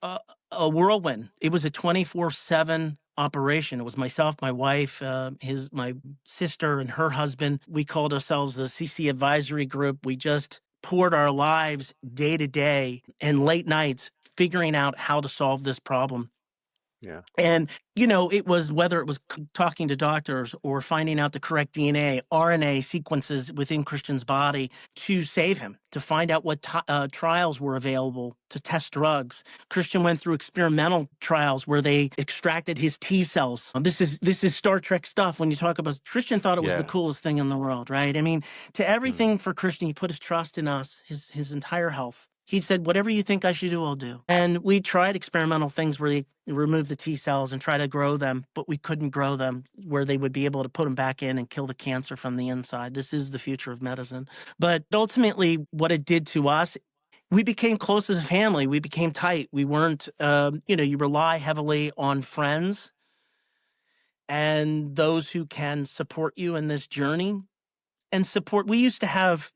a whirlwind. It was a 24/7 operation. It was myself, my wife, my sister, and her husband. We called ourselves the CC Advisory Group. We just poured our lives day to day and late nights figuring out how to solve this problem.
Yeah.
And, it was whether it was talking to doctors or finding out the correct DNA, RNA sequences within Christian's body to save him, to find out what trials were available to test drugs. Christian went through experimental trials where they extracted his T cells. This is Star Trek stuff. When you talk about Christian, thought it was the
Yeah.
coolest thing in the world, right? I mean, to
Mm.
everything for Christian, he put his trust in us, his entire health. He said, whatever you think I should do, I'll do. And we tried experimental things where they remove the T cells and try to grow them, but we couldn't grow them where they would be able to put them back in and kill the cancer from the inside. This is the future of medicine. But ultimately, what it did to us, we became close as a family. We became tight. We weren't, you rely heavily on friends and those who can support you in this journey and support. We used to have,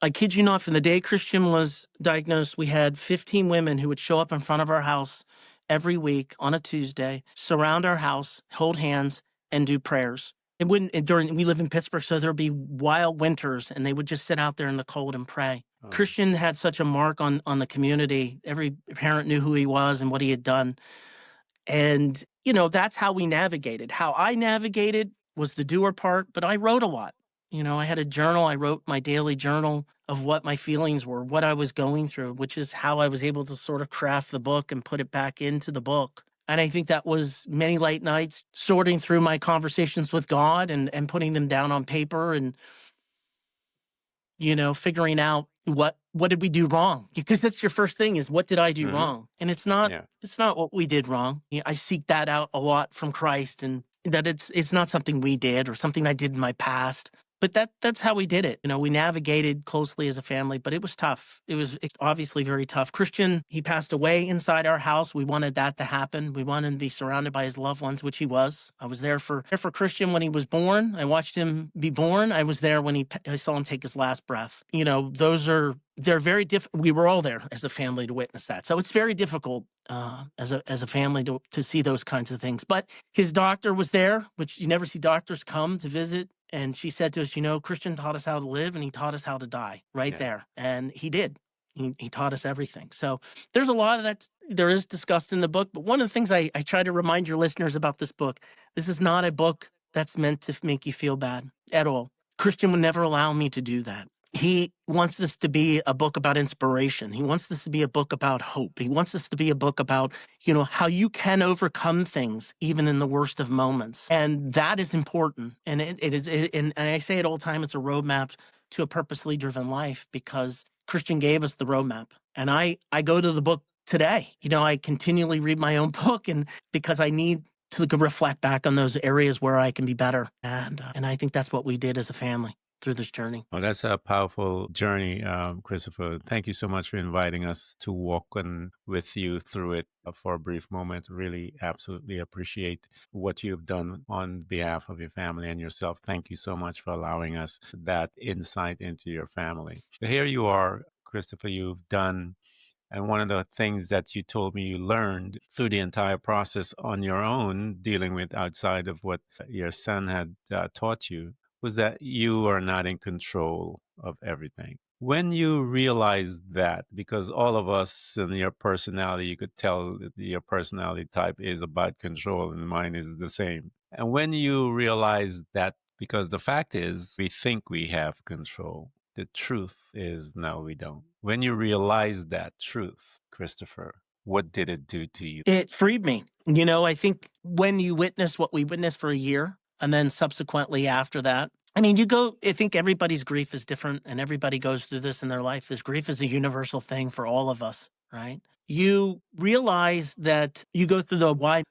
I kid you not, from the day Christian was diagnosed, we had 15 women who would show up in front of our house every week on a Tuesday, surround our house, hold hands, and do prayers. We live in Pittsburgh, so there'd be wild winters, and they would just sit out there in the cold and pray.
Oh.
Christian had such a mark on the community. Every parent knew who he was and what he had done. And, that's how we navigated. How I navigated was the doer part, but I wrote a lot. I had a journal. I wrote my daily journal of what my feelings were, what I was going through, which is how I was able to sort of craft the book and put it back into the book. And I think that was many late nights sorting through my conversations with God and putting them down on paper and, figuring out what did we do wrong? Because that's your first thing is what did I do
Mhm.
wrong? And it's not
Yeah.
what we did wrong. I seek that out a lot from Christ and that it's not something we did or something I did in my past. But that's how we did it. We navigated closely as a family, but it was tough. It was obviously very tough. Christian, he passed away inside our house. We wanted that to happen. We wanted to be surrounded by his loved ones, which he was. I was there for Christian when he was born. I watched him be born. I was there when I saw him take his last breath. They're very different. We were all there as a family to witness that. So it's very difficult as a family to see those kinds of things. But his doctor was there, which you never see doctors come to visit. And she said to us, Christian taught us how to live and he taught us how to die right there. And he did. He taught us everything. So there's a lot of that there is discussed in the book. But one of the things I try to remind your listeners about this book, this is not a book that's meant to make you feel bad at all. Christian would never allow me to do that. He wants this to be a book about inspiration. He wants this to be a book about hope. He wants this to be a book about, how you can overcome things even in the worst of moments. And that is important. And and I say it all the time, it's a roadmap to a purposely driven life because Christian gave us the roadmap. And I go to the book today. I continually read my own book and because I need to reflect back on those areas where I can be better. And I think that's what we did as a family through this journey.
Oh, that's a powerful journey, Christopher. Thank you so much for inviting us to walk with you through it for a brief moment. Really, absolutely appreciate what you've done on behalf of your family and yourself. Thank you so much for allowing us that insight into your family. Here you are, Christopher, you've done. And one of the things that you told me you learned through the entire process on your own, dealing with outside of what your son had taught you, was that you are not in control of everything. When you realize that, because all of us and your personality, you could tell that your personality type is about control and mine is the same. And when you realize that, because the fact is, we think we have control. The truth is, no, we don't. When you realize that truth, Christopher, what did it do to you?
It freed me. I think when you witness what we witnessed for a year, and then subsequently after that, I think everybody's grief is different and everybody goes through this in their life. This grief is a universal thing for all of us, right? You realize that you go through the why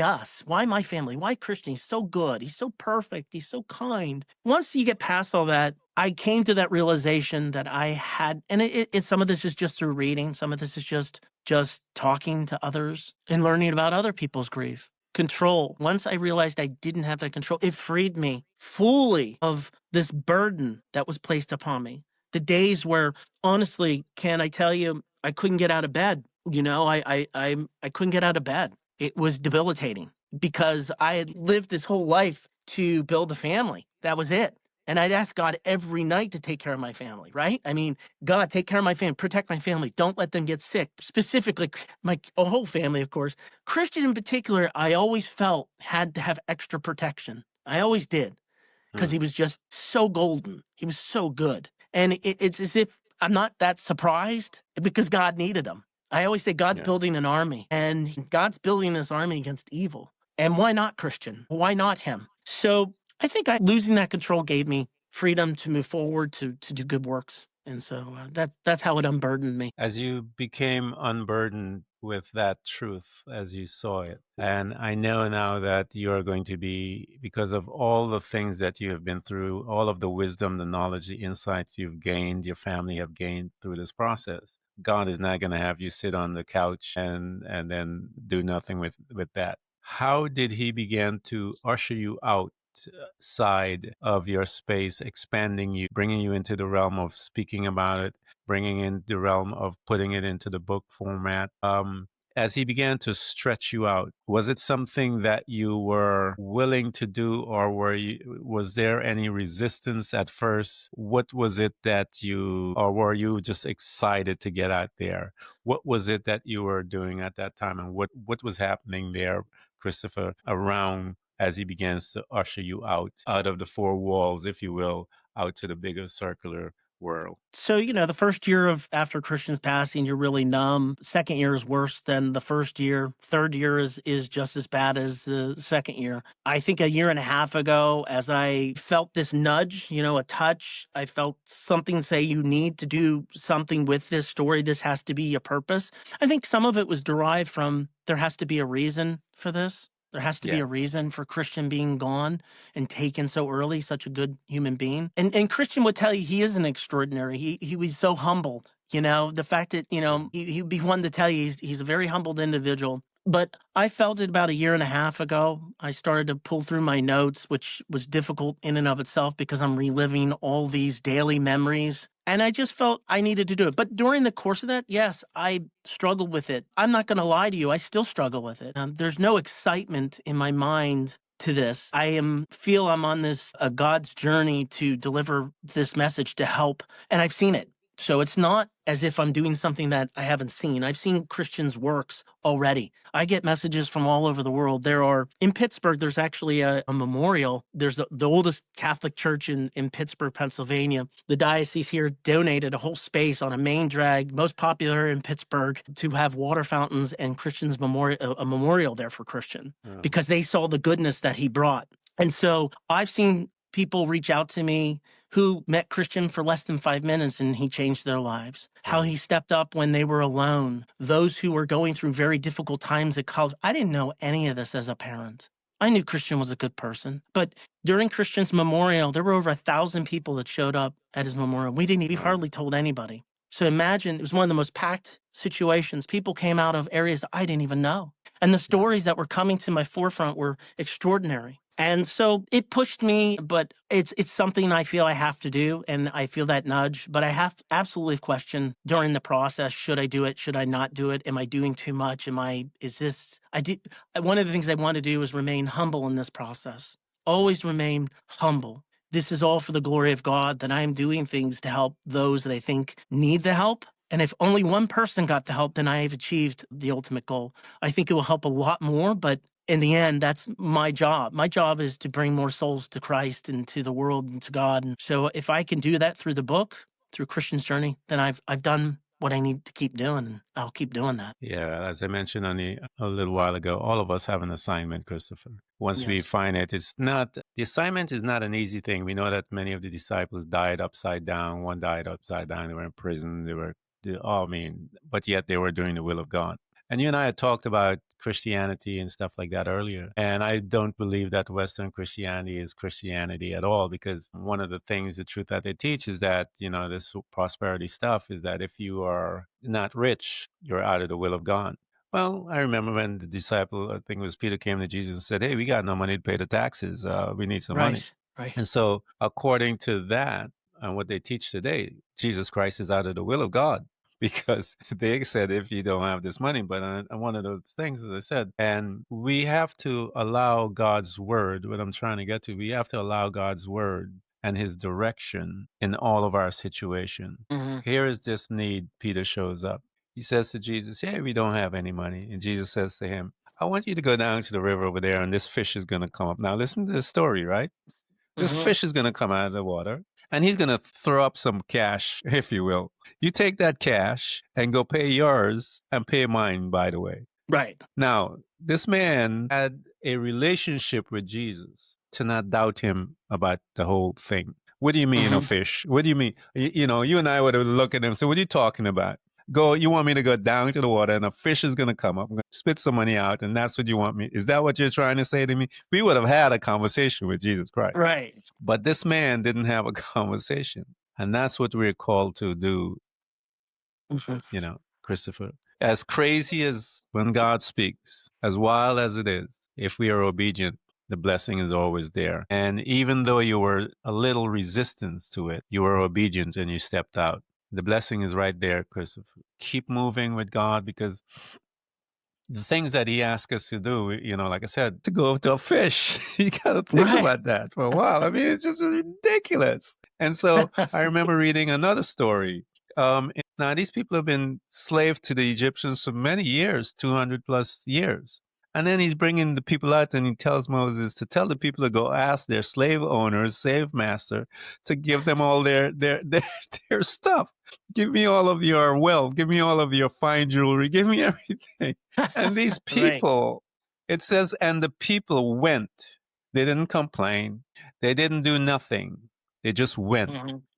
us? Why my family? Why Christian? He's so good. He's so perfect. He's so kind. Once you get past all that, I came to that realization that I had, and some of this is just through reading. Some of this is just talking to others and learning about other people's grief. Control. Once I realized I didn't have that control, it freed me fully of this burden that was placed upon me. The days where, honestly, can I tell you, I couldn't get out of bed. I couldn't get out of bed. It was debilitating because I had lived this whole life to build a family. That was it. And I'd ask God every night to take care of my family, right? God, take care of my family, protect my family, don't let them get sick. Specifically, my whole family, of course. Christian in particular, I always felt had to have extra protection. I always did, because he was just so golden. He was so good. And it's as if I'm not that surprised because God needed him. I always say God's
Yeah.
building an army, and God's building this army against evil. And why not Christian? Why not him? So I think losing that control gave me freedom to move forward, to do good works. And so that's how it unburdened me.
As you became unburdened with that truth as you saw it. And I know now that you're going to be, because of all the things that you have been through, all of the wisdom, the knowledge, the insights you've gained, your family have gained through this process. God is not going to have you sit on the couch and then do nothing with that. How did he begin to usher you out side of your space, expanding you, bringing you into the realm of speaking about it, bringing in the realm of putting it into the book format? As he began to stretch you out, was it something that you were willing to do, or was there any resistance at first? What was it that or were you just excited to get out there? What was it that you were doing at that time, and what was happening there, Christopher, around as he begins to usher you out of the four walls, if you will, out to the bigger circular world?
So, the first year after Christian's passing, you're really numb. Second year is worse than the first year. Third year is just as bad as the second year. I think a year and a half ago, as I felt this nudge, a touch, I felt something say, you need to do something with this story. This has to be a purpose. I think some of it was derived from there has to be a reason for this. There has to be
Yeah.
a reason for Christian being gone and taken so early, such a good human being. And Christian would tell you he isn't extraordinary. He was so humbled. The fact that, he'd be one to tell you he's a very humbled individual. But I felt it about a year and a half ago. I started to pull through my notes, which was difficult in and of itself because I'm reliving all these daily memories. And I just felt I needed to do it. But during the course of that, yes, I struggled with it. I'm not going to lie to you. I still struggle with it. There's no excitement in my mind to this. I feel I'm on this God's journey to deliver this message to help, and I've seen it. So it's not as if I'm doing something that I haven't seen. I've seen Christians' works already. I get messages from all over the world. In Pittsburgh, there's actually a memorial. There's the oldest Catholic church in Pittsburgh, Pennsylvania. The diocese here donated a whole space on a main drag, most popular in Pittsburgh, to have water fountains and Christian's a memorial there for Christian, because they saw the goodness that he brought. And so I've seen people reach out to me who met Christian for less than 5 minutes and he changed their lives. How he stepped up when they were alone. Those who were going through very difficult times at college. I didn't know any of this as a parent. I knew Christian was a good person. But during Christian's memorial, there were over 1,000 people that showed up at his memorial. We hardly told anybody. So imagine, it was one of the most packed situations. People came out of areas that I didn't even know. And the stories that were coming to my forefront were extraordinary. And so it pushed me, but it's something I feel I have to do, and I feel that nudge. But I have absolutely questioned during the process, should I do it? Should I not do it? Am I doing too much? One of the things I want to do is remain humble in this process. Always remain humble. this is all for the glory of God, that I am doing things to help those that I think need the help. And if only one person got the help, then I have achieved the ultimate goal. I think it will help a lot more, but in the end, that's my job. My job is to bring more souls to Christ and to the world and to God. And so if I can do that through the book, through Christian's journey, then I've done what I need to keep doing, and I'll keep doing that.
Yeah, as I mentioned a little while ago, all of us have an assignment, Christopher. Once we find it, the assignment is not an easy thing. We know that many of the disciples died upside down. One died upside down. They were in prison. But yet they were doing the will of God. And you and I had talked about Christianity and stuff like that earlier. And I don't believe that Western Christianity is Christianity at all, because one of the things, the truth that they teach is that, this prosperity stuff is that if you are not rich, you're out of the will of God. Well, I remember when the disciple, I think it was Peter, came to Jesus and said, "Hey, we got no money to pay the taxes. We need some money."
Right.
And so according to that and what they teach today, Jesus Christ is out of the will of God. Because they said, if you don't have this money, but one of the things, as I said, and we have to allow God's word, what I'm trying to get to, we have to allow God's word and his direction in all of our situation. Here is this need. Peter shows up. He says to Jesus, "Hey, we don't have any money." And Jesus says to him, "I want you to go down to the river over there, and this fish is going to come up." Now listen to the story, right? This fish is going to come out of the water, and he's going to throw up some cash, if you will. You take that cash and go pay yours and pay mine, by the way.
Right.
Now, this man had a relationship with Jesus to not doubt him about the whole thing. What do you mean, a fish? What do you mean? You and I would have looked at him and said, "What are you talking about? You want me to go down to the water and a fish is going to come up, I'm going to spit some money out, and that's what you want me? Is that what you're trying to say to me?" We would have had a conversation with Jesus Christ.
Right.
But this man didn't have a conversation. And that's what we're called to do, Christopher. As crazy as when God speaks, as wild as it is, if we are obedient, the blessing is always there. And even though you were a little resistance to it, you were obedient and you stepped out. The blessing is right there, Christopher. Keep moving with God, because the things that he asks us to do, like I said, to go to a fish, you got to think about that for a while. I mean, it's just ridiculous. And so I remember reading another story. Now, these people have been slaves to the Egyptians for many years, 200 plus years. And then he's bringing the people out and he tells Moses to tell the people to go ask their slave owners, slave master, to give them all their stuff. Give me all of your wealth. Give me all of your fine jewelry. Give me everything. And these people, it says, and the people went. They didn't complain. They didn't do nothing. They just went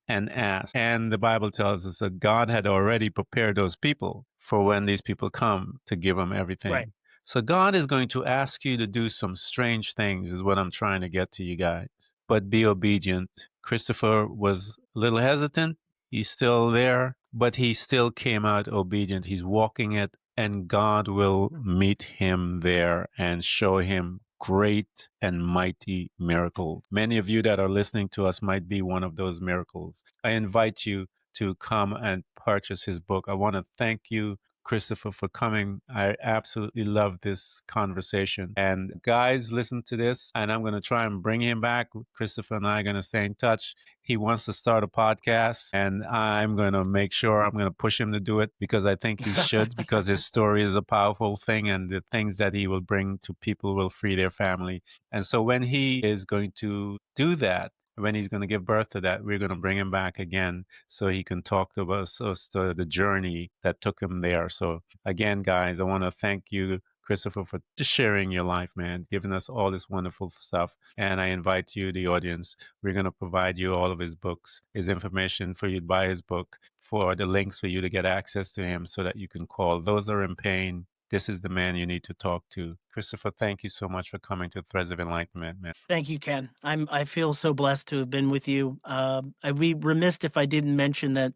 and asked. And the Bible tells us that God had already prepared those people for when these people come to give them everything. Right. So God is going to ask you to do some strange things, is what I'm trying to get to you guys. But be obedient. Christopher was a little hesitant. He's still there, but he still came out obedient. He's walking it, and God will meet him there and show him great and mighty miracles. Many of you that are listening to us might be one of those miracles. I invite you to come and purchase his book. I want to thank you, Christopher, for coming. I absolutely love this conversation. And guys, listen to this, and I'm going to try and bring him back. Christopher and I are going to stay in touch. He wants to start a podcast, and I'm going to make sure I'm going to push him to do it, because I think he should, because his story is a powerful thing, and the things that he will bring to people will free their family. And so when he is going to do that, when he's going to give birth to that, we're going to bring him back again so he can talk to us to the journey that took him there. So again, guys, I want to thank you, Christopher, for just sharing your life, man, giving us all this wonderful stuff. And I invite you, the audience, we're going to provide you all of his books, his information for you to buy his book, for the links for you to get access to him so that you can call those that are in pain. This is the man you need to talk to. Christopher, thank you so much for coming to Threads of Enlightenment, man.
Thank you, Ken. I feel so blessed to have been with you. I'd be remiss if I didn't mention that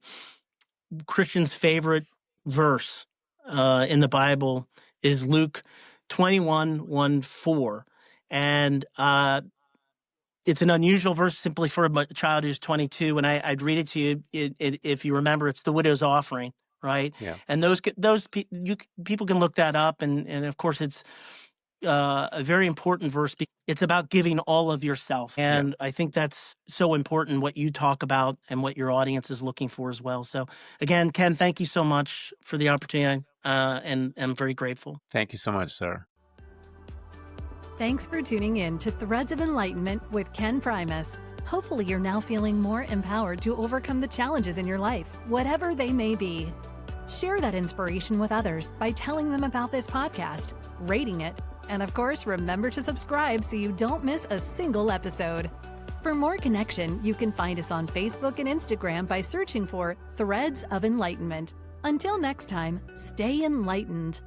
Christian's favorite verse in the Bible is Luke 21:1-4. And it's an unusual verse simply for a child who's 22. And I'd read it to you. If you remember, it's the widow's offering, right?
Yeah.
And people can look that up. And of course, it's a very important verse. It's about giving all of yourself. And I think that's so important, what you talk about and what your audience is looking for as well. So again, Ken, thank you so much for the opportunity. And I'm very grateful.
Thank you so much, sir.
Thanks for tuning in to Threads of Enlightenment with Ken Primus. Hopefully you're now feeling more empowered to overcome the challenges in your life, whatever they may be. Share that inspiration with others by telling them about this podcast, rating it, and of course, remember to subscribe so you don't miss a single episode. For more connection, you can find us on Facebook and Instagram by searching for Threads of Enlightenment. Until next time, stay enlightened.